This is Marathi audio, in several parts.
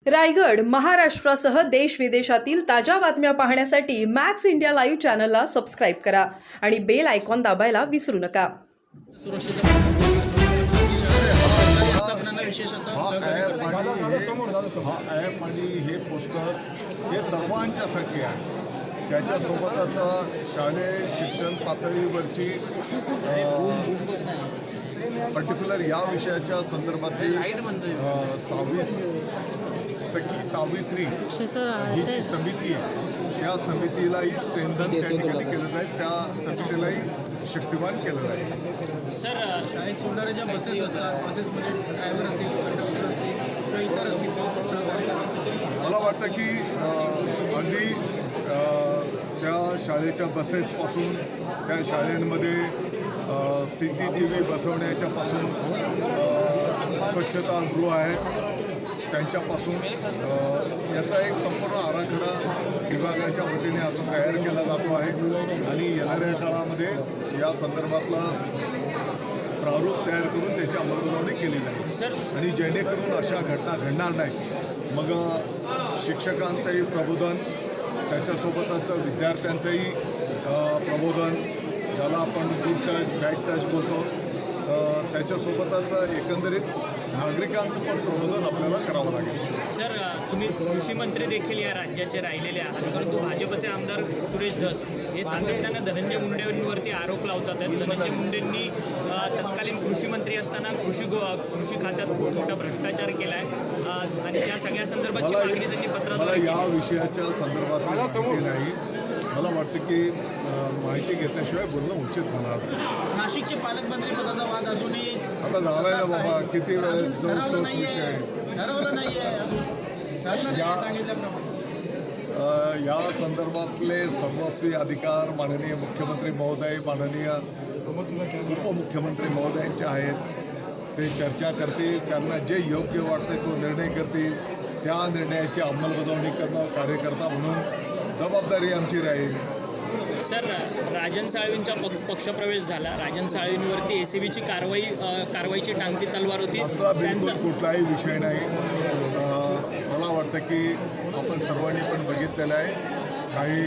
रायगड महाराष्ट्रासह देश विदेशातील ताज्या बातम्या पाहण्यासाठी मॅक्स इंडिया लाईव्ह चॅनलला सबस्क्राईब करा आणि बेल आयकॉन दाबायला विसरू नका. हा ॲप आणि हे पोस्टर हे सर्वांच्यासाठी आहे. त्याच्यासोबतच शालेय शिक्षण पातळीवरची पर्टिक्युलर या विषयाच्या संदर्भातली सावित्री ही जी समिती आहे त्या समितीलाही स्ट्रेंथन त्या ठिकाणी केलं जाईल, त्या समितीलाही शक्तिमान केलं जाईल. सर, शाळेत सोडणाऱ्या ज्या बसेस असतात, बसेसमध्ये ड्रायव्हर असेल, कंडक्टर असतील किंवा इतर असतील, मला वाटतं की अगदी त्या शाळेच्या बसेसपासून त्या शाळेंमध्ये CCTV बसवण्याच्यापासून स्वच्छतागृह आहेत त्यांच्यापासून याचा एक संपूर्ण आराखडा विभागाच्या वतीने अजून तयार केला जातो आहे आणि येणाऱ्या काळामध्ये या संदर्भातला प्रारूप तयार करून त्याची अंमलबजावणी केली जाईल सर. आणि जेणेकरून अशा घटना घडणार नाही. मग शिक्षकांचंही प्रबोधन, त्याच्यासोबतच विद्यार्थ्यांचंही प्रबोधन, ज्याला आपण गुड टच बॅड टच बोलतो, त्याच्यासोबतच एकंदरीत नागरिकांचं पण प्रबोधन आपल्याला करावं लागेल. सर, तुम्ही कृषी मंत्री देखील या राज्याचे राहिलेले आहात, परंतु भाजपचे आमदार सुरेश धस हे सातत्यानं धनंजय मुंडेंवरती आरोप लावतात. धनंजय मुंडेंनी तत्कालीन कृषी मंत्री असताना कृषी खात्यात खूप मोठा भ्रष्टाचार केला आहे आणि त्या सगळ्या संदर्भाची मागणी त्यांनी पत्राद्वारे या विषयाच्या संदर्भात माहिती नाही. मला वाटतं की माहिती घेतल्याशिवाय बोलणं उचित होणार. नाशिकचे पालकमंत्री पदाचा वाद अजूनही आता झालाय ना बाबा, किती वेळेस तोच विषय आहे. ठरवलं नाही या संदर्भातले सर्वस्वी अधिकार माननीय मुख्यमंत्री महोदय, माननीय उपमुख्यमंत्री महोदयांचे आहेत. ते चर्चा करतील, त्यांना जे योग्य वाटतं तो निर्णय करतील. त्या निर्णयाची अंमलबजावणी करणं कार्यकर्ता म्हणून जबाबदारी आमची राहील. सर, राजन साळवींचा पक्षप्रवेश झाला. राजन साळवींवरती ACBची कारवाईची टांगती तलवार होती. असला बिलकुल कुठलाही विषय नाही. मला वाटतं की आपण सर्वांनी पण बघितलेलं आहे, काही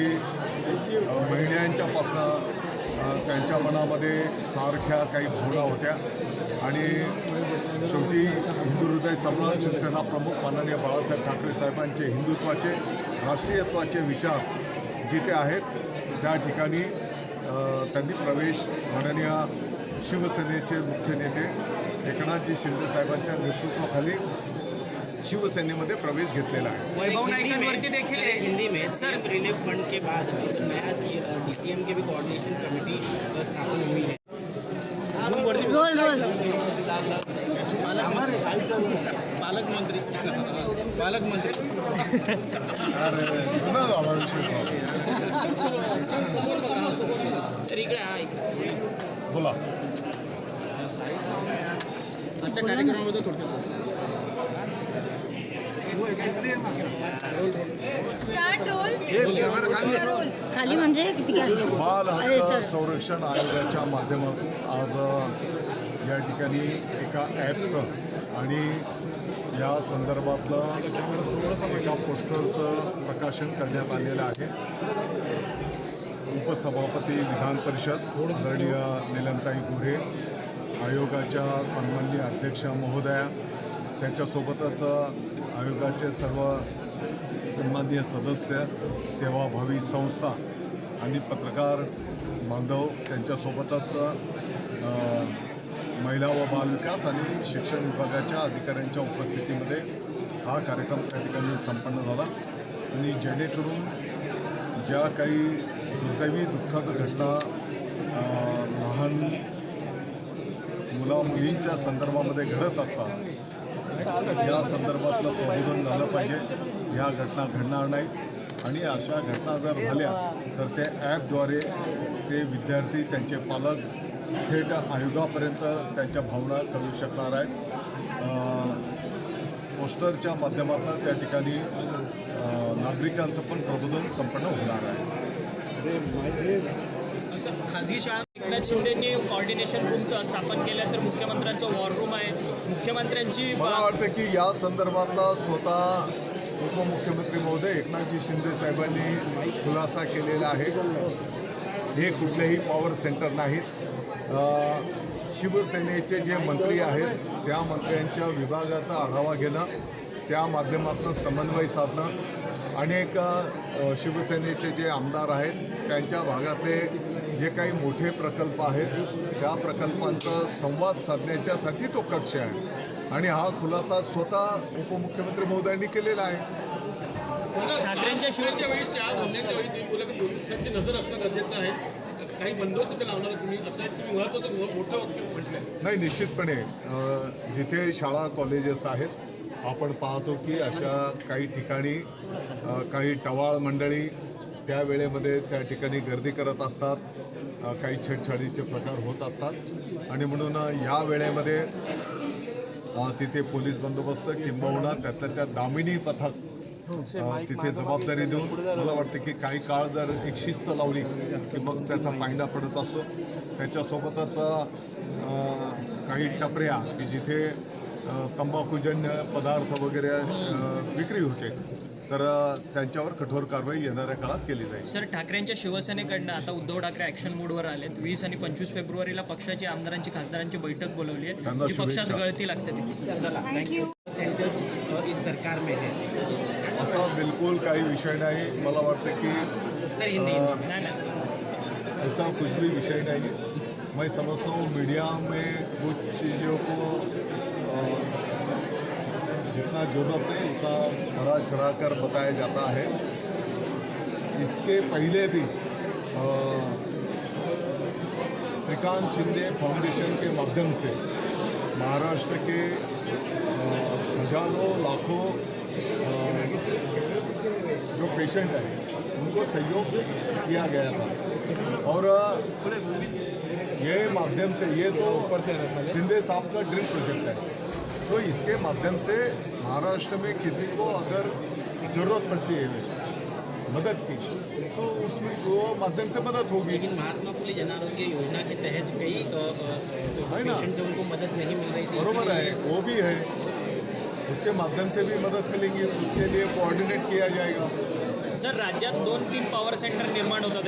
महिन्यांच्यापासून त्यांच्या मनामध्ये सारख्या काही भावना होत्या आणि शेवटी हिंदू हृदय सम्राट शिवसेना प्रमुख माननीय बाळासाहेब ठाकरे साहेबांचे हिंदुत्वाचे, राष्ट्रीयत्वाचे विचार जिथे आहेत त्या ठिकाणी त्यांनी प्रवेश माननीय शिवसेनेचे मुख्य नेते एकनाथजी शिंदे साहेबांच्या नेतृत्वाखाली शिवसेनेमध्ये प्रवेश घेतलेला आहे. वैभव नाईकांवरती देखील हिंदी में सर रिलीफ फंड के बाद नया DCM के भी कोऑर्डिनेशन कमेटी स्थापन हुई है. पालकमंत्री सर इकडे बोला. आजच्या कार्यक्रमाबद्दल थोडक्यात खाली म्हणजे किती बाल हक्क संरक्षण आयोगाच्या माध्यमातून आज या ठिकाणी एका ॲपचं आणि या संदर्भातलं एका पोस्टरचं प्रकाशन करण्यात आलेलं आहे. उपसभापती विधान परिषद आदरणीय नीलमताई गोऱ्हे, आयोगाच्या सन्माननीय अध्यक्ष महोदया, त्याच्यासोबतच आयोगाचे सर्व सन्माननीय सदस्य, सेवाभावी संस्था आणि पत्रकार बांधव, त्यांच्यासोबतच महिला व बालविकास आणि शिक्षण विभागाच्या अधिकाऱ्यांच्या उपस्थितीमध्ये हा कार्यक्रम त्या ठिकाणी संपन्न झाला आणि जेणेकरून ज्या काही दुर्दैवी दुःखद घटना लहान मुलामुलींच्या संदर्भामध्ये घडत असतात, या संदर्भातलं प्रबोधन झालं पाहिजे. या घटना घडणार नाहीत आणि अशा घटना जर झाल्या तर ते ॲपद्वारे ते विद्यार्थी, त्यांचे पालक थेट आयोगापर्यंत त्यांच्या भावना कळू शकणार आहेत. पोस्टरच्या माध्यमातून त्या ठिकाणी नागरिकांचं पण प्रबोधन संपन्न होणार आहे. खाजगी शाळा एकनाथ शिंदेंनी कोऑर्डिनेशन रूम स्थापन केलं तर मुख्यमंत्र्यांचं वॉर रूम आहे. मुख्यमंत्र्यांची मला वाटतं की या संदर्भातला स्वतः उपमुख्यमंत्री महोदय एकनाथजी शिंदे साहेबांनी खुलासा केलेला आहे. हे कुठलेही पॉवर सेंटर नाहीत. शिवसेनेचे जे मंत्री आहेत त्या मंत्र्यांच्या विभागाचा आढावा घेणं, त्या माध्यमातून समन्वय साधणं, अनेक शिवसेनेचे जे आमदार आहेत त्यांच्या भागातले जे काही मोठे प्रकल्प आहेत त्या प्रकल्पांचा संवाद साधण्याच्यासाठी तो कक्ष आहे आणि हा खुलासा स्वतः उपमुख्यमंत्री महोदयांनी केलेला आहे. ठाकरेंच्या शिवच्या वेळी शाळा बोलण्याच्या वेळी तुम्ही बोला की पोलिसांची नजर असणं गरजेचं आहे. काही बंदोबस्त ते लावणार तुम्ही असं एक तुम्ही महत्त्वाचं मोठं वाक्य म्हटलं. नाही, निश्चितपणे जिथे शाळा कॉलेजेस आहेत आपण पाहतो की अशा काही ठिकाणी काही टवाळ मंडळी त्या वेळेमध्ये त्या ठिकाणी गर्दी करत असतात, काही छेडछाडीचे प्रकार होत असतात आणि म्हणून या वेळेमध्ये तिथे पोलीस बंदोबस्त किंबहुना त्यातल्या त्या दामिनी पथक तिथे जबाबदारी देऊन मला वाटतं की काही काळ जर एक शिस्त लावली की मग त्याचा फायदा पडत असतो. त्याच्यासोबतच काही टपऱ्या की जिथे तंबाखूजन्य पदार्थ वगैरे विक्री होते तर त्यांच्यावर कठोर कारवाई येणाऱ्या काळात केली जाईल. सर, ठाकरेंच्या शिवसेनेकडनं आता उद्धव ठाकरे ॲक्शन मूडवर आलेत. 20 आणि 25 फेब्रुवारीला पक्षाची आमदारांची खासदारांची बैठक बोलवली आहे, त्यांना जी पक्षात शुभेच्छा. गळती लागते ती. थँक्यू. सेंटर्स इस सरकार में है. असा बिल्कुल काही विषय नाही. मला वाटतं की सर हिंदी नाही नाही ऐसा कुछ भी विषय नहीं. मैं समझता हूँ मीडिया में कुछ चीज़ों को जितना ज़रूरत है उतना बढ़ा चढ़ा कर बताया जाता है. इसके पहले भी श्रीकांत शिंदे फाउंडेशन के माध्यम से महाराष्ट्र के हजारों लाखों जो पेशेंट हैं उनको सहयोग किया गया था और ये माध्यम से ये तो शिंदे साहब का ड्रीम प्रोजेक्ट है. तो इसके माध्यम से महाराष्ट्र में किसी को अगर ज़रूरत पड़ती है मदद की तो उसमें वो माध्यम से मदद होगी. लेकिन महात्मा फुले जन आरोग्य योजना के तहत कई पेशेंट से उनको मदद नहीं मिल रही थी. बरोबर है, वो भी है. उसके माध्यम से भी मदद मिलेगी. उसके लिए कोऑर्डिनेट किया जाएगा. सर, राज्यात 2-3 पॉवर सेंटर निर्माण होतात.